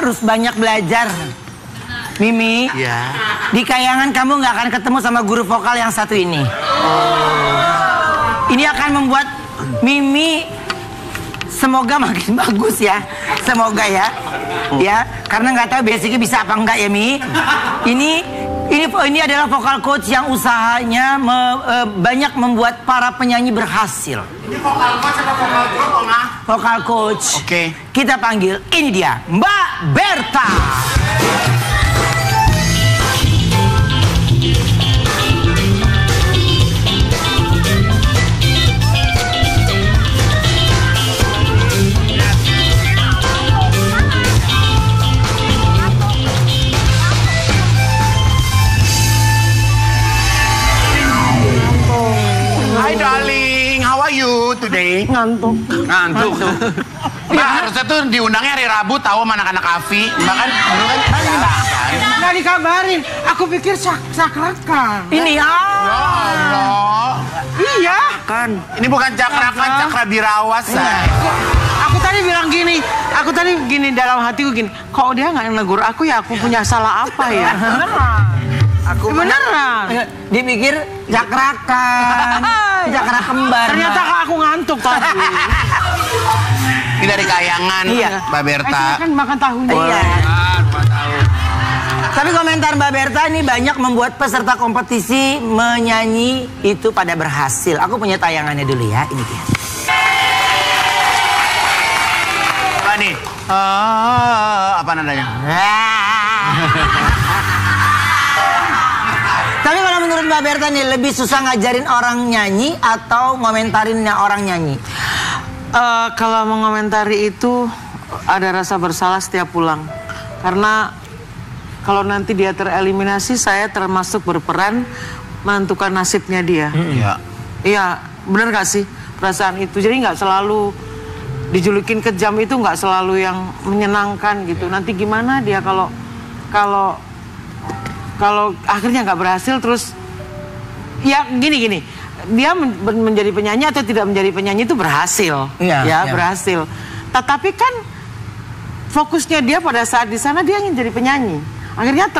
harus banyak belajar. Mimi, ya. Di Kayangan kamu nggak akan ketemu sama guru vokal yang satu ini. Ini akan membuat Mimi semoga makin bagus ya. Semoga ya. Ya, karena nggak tahu basicnya bisa apa enggak ya, Mi. Ini adalah vokal coach yang usahanya banyak membuat para penyanyi berhasil. Ini vokal coach atau vokal group, Oma? Vokal coach. Oke. Kita panggil, ini dia, Mbak Berta. Today Ngantuk. Mbak harusnya tuh diundangnya hari Rabu tahu sama anak-anak Afi. Mbak kan nggak dikabarin. Aku pikir sakrakan. Ini Allah. Iya kan. Ini bukan cakrakan, cakra birawas. Aku tadi bilang gini. Aku tadi gini dalam hatiku gini. Kok dia nggak negur aku ya? Aku punya salah apa ya? Aku beneran. Dia pikir cakrakan, cakra kembar. Ternyata aku ngantuk tadi. Ini dari Kayangan, iya. Mbak Berta. Kan makan tahunya. Iya. Tapi komentar Mbak Berta ini banyak membuat peserta kompetisi menyanyi itu pada berhasil. Aku punya tayangannya dulu ya, ini dia. Apa nih? Apa nadanya? Tapi kalau menurut Mbak Berta nih, lebih susah ngajarin orang nyanyi atau ngomentarinnya orang nyanyi? Kalau mengomentari itu ada rasa bersalah setiap pulang. Karena kalau nanti dia tereliminasi, saya termasuk berperan menentukan nasibnya dia. Iya. Iya, bener gak sih perasaan itu? Jadi nggak selalu dijulukin kejam itu nggak selalu yang menyenangkan gitu. Nanti gimana dia kalau akhirnya nggak berhasil terus ya gini dia menjadi penyanyi atau tidak menjadi penyanyi itu berhasil ya. Berhasil, tetapi kan fokusnya dia pada saat di sana dia ingin jadi penyanyi, akhirnya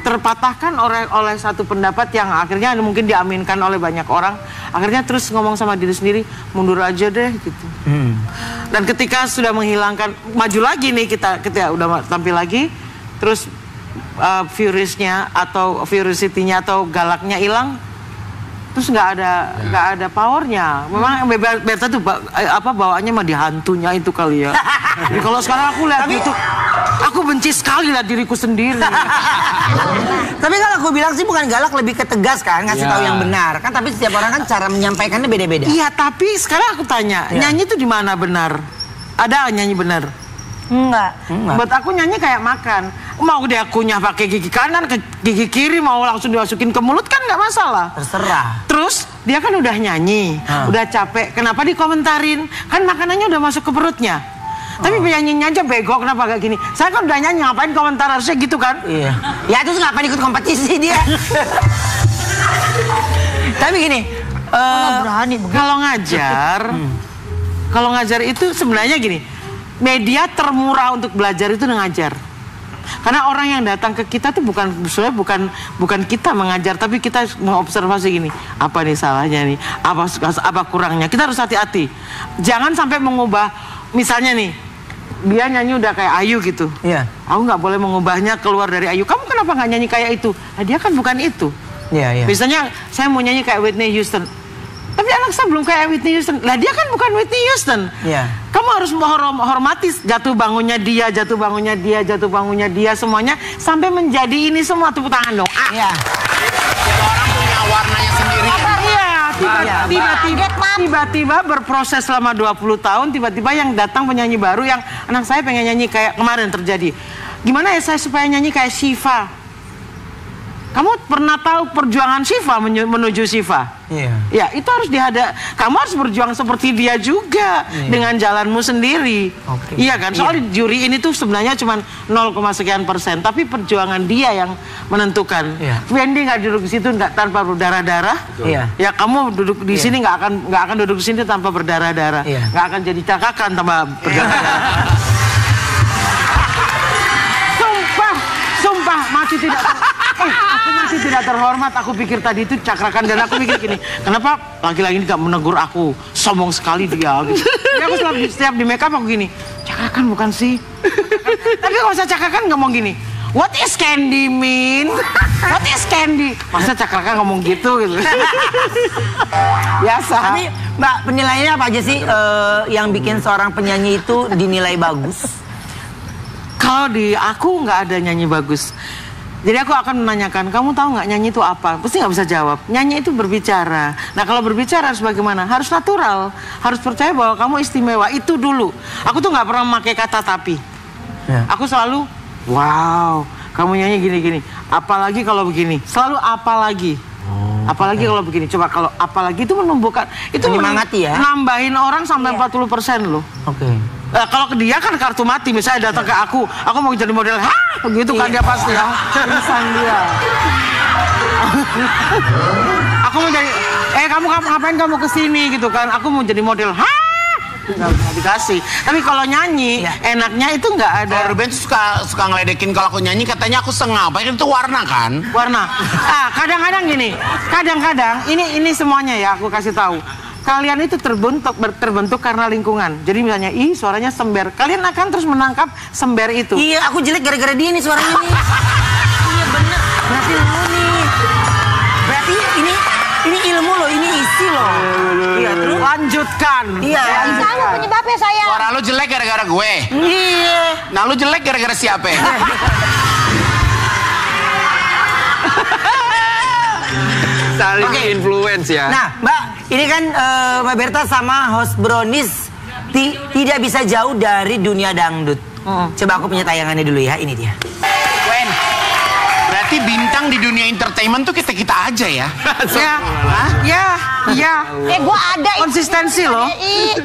terpatahkan oleh satu pendapat yang akhirnya mungkin diaminkan oleh banyak orang, akhirnya terus ngomong sama diri sendiri mundur aja deh gitu. Dan ketika sudah menghilangkan, maju lagi nih kita udah tampil lagi terus furiousnya atau furiosity-nya atau galaknya hilang, terus nggak ada powernya. Memang Berta tuh bawaannya mah di hantunya itu kali ya. Jadi kalau sekarang aku lihat itu, aku benci sekali lah diriku sendiri. Tapi kalau aku bilang sih bukan galak, lebih ketegas kan, ngasih tahu yang benar kan. Tapi setiap orang kan cara menyampaikannya beda-beda. Iya, tapi sekarang aku tanya, nyanyi tuh di mana benar? Ada nyanyi benar? Enggak. Buat aku nyanyi kayak makan. Mau dia kunyah pakai gigi kanan ke gigi kiri, mau langsung dimasukin ke mulut kan nggak masalah. Terserah. Terus dia kan udah nyanyi, udah capek. Kenapa dikomentarin? Kan makanannya udah masuk ke perutnya. Tapi penyanyinya aja bego, kenapa gak gini? Saya kan udah nyanyi, ngapain komentar, harusnya gitu kan? Iya. Ya terus ngapain ikut kompetisi dia? Tapi gini, berani kalau ngajar itu sebenarnya gini, media termurah untuk belajar itu ngajar. Karena orang yang datang ke kita tuh bukan kita mengajar, tapi kita mengobservasi gini, apa nih salahnya nih, apa kurangnya. Kita harus hati-hati, jangan sampai mengubah. Misalnya nih, dia nyanyi udah kayak Ayu gitu. Iya. Aku nggak boleh mengubahnya keluar dari Ayu. Kamu kenapa nggak nyanyi kayak itu? Nah, dia kan bukan itu. Iya. Misalnya saya mau nyanyi kayak Whitney Houston, tapi anak saya belum kayak Whitney Houston. Lah dia kan bukan Whitney Houston. Iya. Kamu harus menghormati jatuh bangunnya dia, semuanya sampai menjadi ini semua. Tepuk tangan dong. Iya. Orang punya warnanya sendiri. Tiba-tiba berproses selama 20 tahun, tiba-tiba yang datang penyanyi baru yang anak saya pengen nyanyi kayak kemarin terjadi. Gimana ya saya supaya nyanyi kayak Syifa? Kamu pernah tahu perjuangan Syifa menuju Syifa? Iya. Ya, itu harus kamu harus berjuang seperti dia juga dengan jalanmu sendiri. Iya kan? Soalnya juri ini tuh sebenarnya cuma 0, sekian %, tapi perjuangan dia yang menentukan. Wendy nggak duduk di situ tanpa berdarah-darah. Iya. Ya kamu duduk di sini nggak akan duduk di sini tanpa berdarah-darah. Nggak akan jadi cakakan tanpa berdarah-darah. masih tidak terhormat. Aku pikir tadi itu cakrakan dan aku pikir gini, kenapa laki-laki ini gak menegur aku? Sombong sekali dia. Gitu. Jadi aku setiap di make up aku gini, cakrakan bukan sih? Tapi kalau saya cakrakan ngomong gini, what is candy mean? What is candy? Masa cakrakan ngomong gitu. Biasa. Tapi Mbak, penilaiannya apa aja sih yang bikin seorang penyanyi itu dinilai bagus? Kalau di aku nggak ada nyanyi bagus. Jadi aku akan menanyakan, kamu tahu nggak nyanyi itu apa? Pasti nggak bisa jawab. Nyanyi itu berbicara. Nah kalau berbicara harus bagaimana? Harus natural. Harus percaya bahwa kamu istimewa. Itu dulu. Aku tuh nggak pernah memakai kata tapi. Ya. Aku selalu, wow, kamu nyanyi gini-gini. Apalagi kalau begini. Selalu apalagi. Apalagi kalau begini. Coba kalau apalagi itu menumbuhkan. Itu menyemangati ya. Nambahin orang sampai 40% loh. Oke. Kalau ke dia kan kartu mati, misalnya datang ke aku mau jadi model, begitu kan dia pasti ya, pingsan dia. Aku mau jadi, kamu ngapain kamu kesini gitu kan? Aku mau jadi model, nggak dikasih. Tapi kalau nyanyi, enaknya itu nggak ada. Kalau Ruben suka ngeledekin kalau aku nyanyi, katanya aku sengap. Itu warna kan? Warna. Kadang-kadang gini, kadang-kadang ini semuanya ya aku kasih tahu. Kalian itu terbentuk karena lingkungan. Jadi misalnya, suaranya sember. Kalian akan terus menangkap sember itu. Iya, aku jelek gara-gara dia nih suaranya nih. Iya bener. Berarti lu nih. Berarti ini ilmu loh, ini isi loh. Iya, terus lanjutkan. Iya. Kamu penyebabnya saya. Suara lu jelek gara-gara gue. Iya. Nah lu jelek gara-gara siapa? Saling influence ya. Nah, Mbak, ini kan Mbak Berta sama host Brownies tidak bisa jauh dari dunia dangdut. Coba aku punya tayangannya dulu ya, ini dia. Wen, berarti bintang di dunia entertainment tuh kita-kita aja ya? Iya. Gua ada. Konsistensi loh.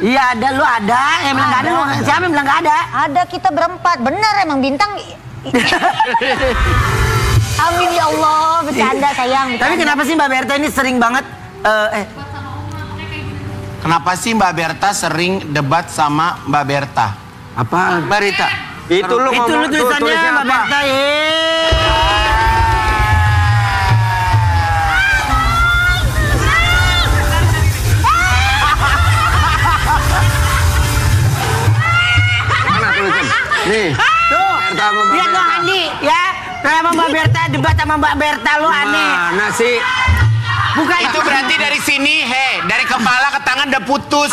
Iya ada, lu ada. Yang bilang gak ada, lu siapa yang bilang gak ada? Ada, kita berempat. Bener emang bintang. Amin ya Allah, bercanda sayang. Tapi kenapa sih Mbak Berta ini sering banget Kenapa sih Mbak Berta sering debat sama Mbak Berta? Apa? Mbak Rita. Itu lu ngomong tulisannya Mbak Berta Mana tulisan? Nih. Tuh, lihat dong Andi ya. Kenapa Mbak Berta debat sama Mbak Berta, lu aneh. Mana sih? Bukan Itu berarti dari sini, dari kepala ke tangan udah putus.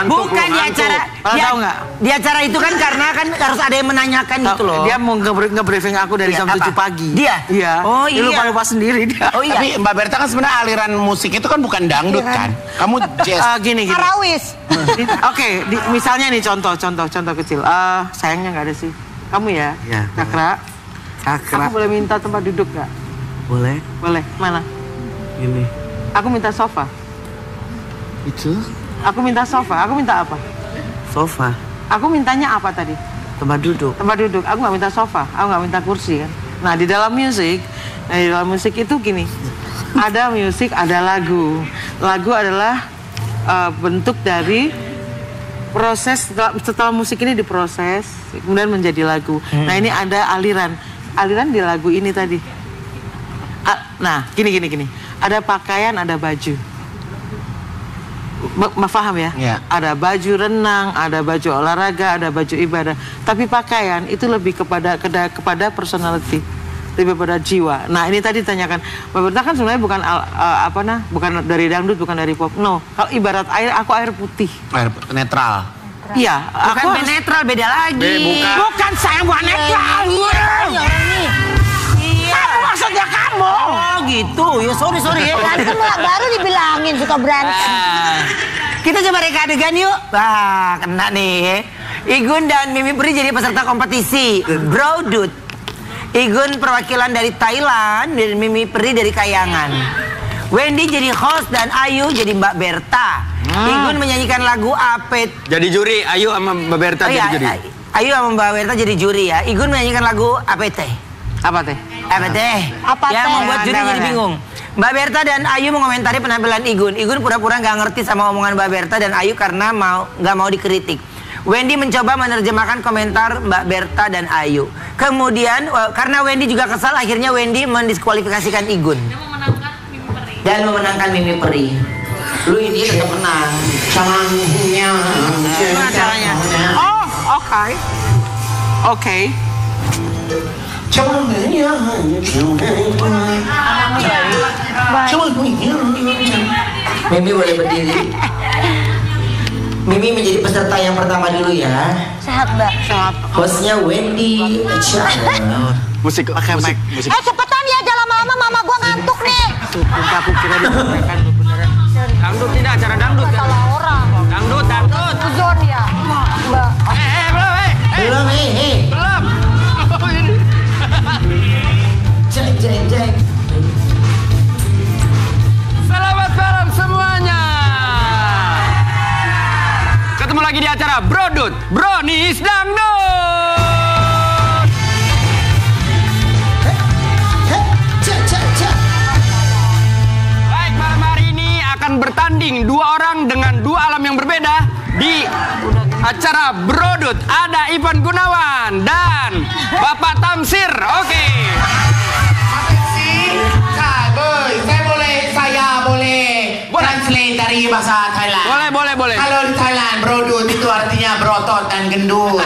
Bukan di acara. Tahu nggak? Di acara itu kan karena kan harus ada yang menanyakan gitu loh. Dia mau nge-briefing aku dari jam 7 pagi. Dia? Iya. Oh iya. Dia lupa sendiri dia. Oh iya. Tapi Mbak Berta kan sebenarnya aliran musik itu kan bukan dangdut kan? Kamu jazz. Gini. Arawis. Oke, misalnya nih contoh kecil. Sayangnya nggak ada sih. Kamu ya? Iya. Cakra. Aku boleh minta tempat duduk nggak? Boleh. Boleh. Mana? Ini. Aku minta sofa. Itu? Aku minta sofa. Aku minta apa? Sofa. Aku mintanya apa tadi? Tempat duduk. Tempat duduk. Aku nggak minta sofa. Aku nggak minta kursi kan. Nah di dalam musik itu gini. Ada musik, ada lagu. Lagu adalah bentuk dari proses setelah musik ini diproses kemudian menjadi lagu. Nah ini ada aliran di lagu ini tadi. Nah gini. Ada pakaian, ada baju. Paham ya? Ya? Ada baju renang, ada baju olahraga, ada baju ibadah. Tapi pakaian itu lebih kepada personality, lebih pada jiwa. Nah ini tadi ditanyakan, Mbak Berta kan sebenarnya bukan dari dangdut, bukan dari pop. No, kalau ibarat air, aku air putih. Air netral. Iya, Bukan netral, beda lagi. Bukan saya bukan netral. Maksudnya kamu. Oh gitu, ya sorry ya. Kan baru dibilangin suka berantem. Kita coba reka adegan yuk. Wah, kena nih. Igun dan Mimi Pri jadi peserta kompetisi Browdut. Igun perwakilan dari Thailand dan Mimi Pri dari Kayangan. Wendy jadi host dan Ayu jadi Mbak Berta. Igun menyanyikan lagu Apet. Jadi juri, Ayu sama Mbak Berta jadi juri. Ayu sama Mbak Berta jadi juri ya. Igun menyanyikan lagu Apet. Apa teh? Apa Yang teh? membuat juri jadi bingung. Mbak Berta dan Ayu mengomentari penampilan Igun. Igun pura-pura nggak ngerti sama omongan Mbak Berta dan Ayu karena nggak mau dikritik. Wendy mencoba menerjemahkan komentar Mbak Berta dan Ayu. Kemudian karena Wendy juga kesal, akhirnya Wendy mendiskualifikasikan Igun dan memenangkan Mimi Peri. Lu ini tetap menang. Gimana caranya? Oh, oke. Mimi boleh berdiri. Mimi menjadi peserta yang pertama dulu ya. Sehat, Mbak. Hostnya Wendy. Musik, pakai mic. Musik. Cepetan ya, jangan lama-lama, mama gua ngantuk nih. Aku kira disampaikan beneran. Dangdut tidak, acara dangdut kan? Salah orang. Dangdut. Uzon ya, Mbak. Belum, Belum. Jeng. Selamat malam semuanya. Ketemu lagi di acara Brodut, Brownies Dangdut. Baik, malam hari ini akan bertanding dua orang dengan dua alam yang berbeda di acara Brodut. Ada Ivan Gunawan dan Bapak Tamsir. Oke. Saya boleh translate dari bahasa Thailand. Boleh. Kalau di Thailand, brodut itu artinya berotot dan gendut.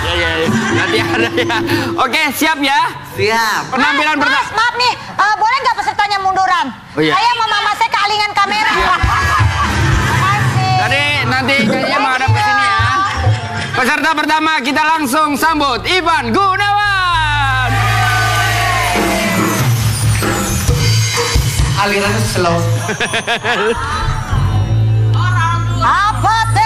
Ya. Nanti ada ya. Oke, siap ya? Siap. Penampilan pertama. Maaf nih, boleh nggak pesertanya munduran? Oh, iya. Saya sama mama saya kealingan kamera. Tadi nanti kayaknya menghadap ke sini ya. Peserta pertama kita langsung sambut Ivan Gunawan. Aliran slow. Apa teh?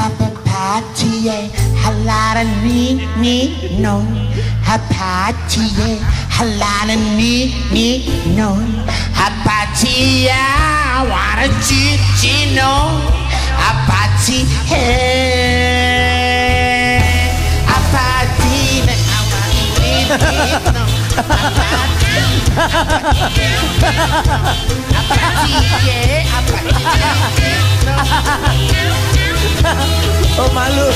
Hapapapatie, halaran ni no. Hapatie, halaran ni no. Hapatie, wara chi no. Apati hey, apati na awani no, apati yeah, apati no. Oh malu.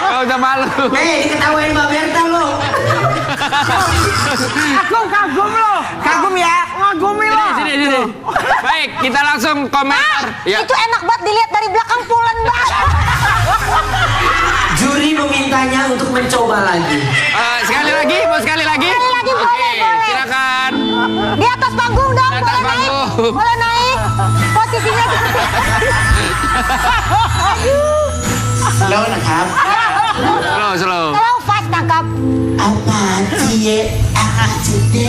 Gak usah malu. Diketawain Mbak Berta lo. Aku kagum lo. Kagum ya? Ngagumi lo. Sini. Baik, kita langsung komentar. Ya. Itu enak banget dilihat dari belakang pulen, Mbak. Juri memintanya untuk mencoba lagi. Sekali lagi, mau sekali lagi? Sekali lagi, boleh. Silakan. Di atas panggung dong, Di atas boleh naik. panggung. Boleh naik. Posisinya seperti Slow nakap. Slow. Kalau fast tangkap. Apati apati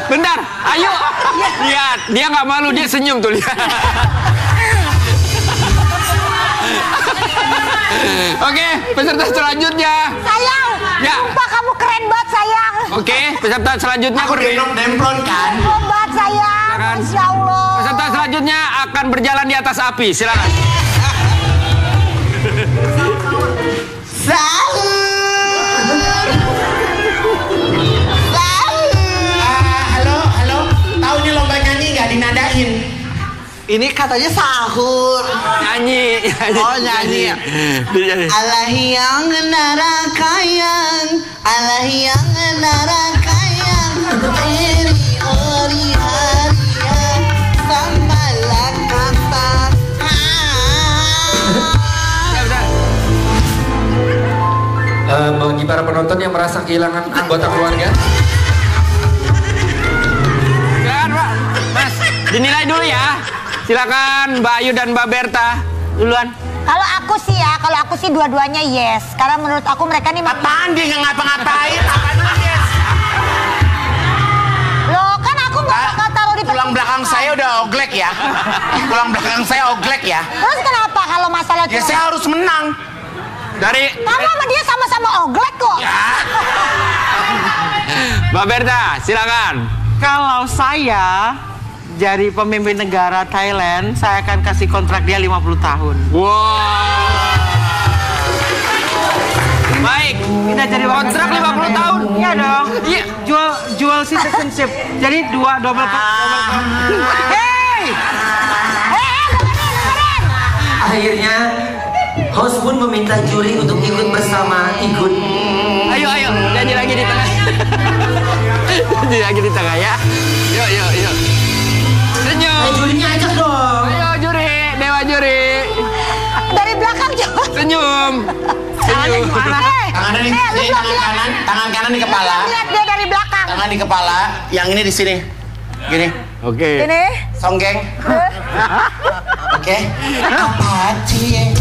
Bentar, ayo. Lihat, dia nggak malu, dia senyum tuh, lihat. Oke, peserta selanjutnya. Sayang, Ya. sumpah kamu keren banget sayang. Oke, peserta selanjutnya. Aku demplon kan. Keren banget sayang. Silakan. Masya Allah. Peserta selanjutnya akan berjalan di atas api. Silakan. Halo. Tahu nih lomba nyanyi nggak dinadain? Ini katanya sahur. Nyanyi. Oh, nyanyi. Allah yang narakayang, Allah yang narakayang, eri ori harian, sambalak kata. Bagi para penonton yang merasa kehilangan anggota keluarga, Silakan, Pak. Mas, dinilai dulu ya. Silakan Mbak Ayu dan Mbak Berta duluan. Kalau aku sih dua-duanya yes. Karena menurut aku mereka nih Apaan dia nggak ngapa-ngapain? Apaan yes? Loh, kan aku nggak taruh di Tulang belakang saya udah oglek ya. Tulang belakang saya oglek ya. Terus kenapa kalau masalah Ya saya harus menang. Dari kamu sama dia sama-sama oglek kok. ya. Mbak Berta, silakan. Kalau saya jadi pemimpin negara Thailand, saya akan kasih kontrak dia 50 tahun. Wow. Baik. Kita jadi Kontrak 50 tahun. Iya dong. Iya. Jual citizenship. Jadi double. Hey! Dengerin. Akhirnya host pun meminta juri untuk ikut bersama Igun. Ayo, nyanyi lagi di tengah. Nyanyi lagi di tengah ya. Yuk. Senyum. Jurinya ajak dong. Ayo juri, dewa juri. Dari belakang coba. Senyum. Caranya gimana? Tangan ini, lu belum lihat. tangan kanan di kepala. Lihat dia dari belakang. Tangan di kepala, yang ini di sini. Gini. Oke. Ini. Songgeng. Oke. Apa sih?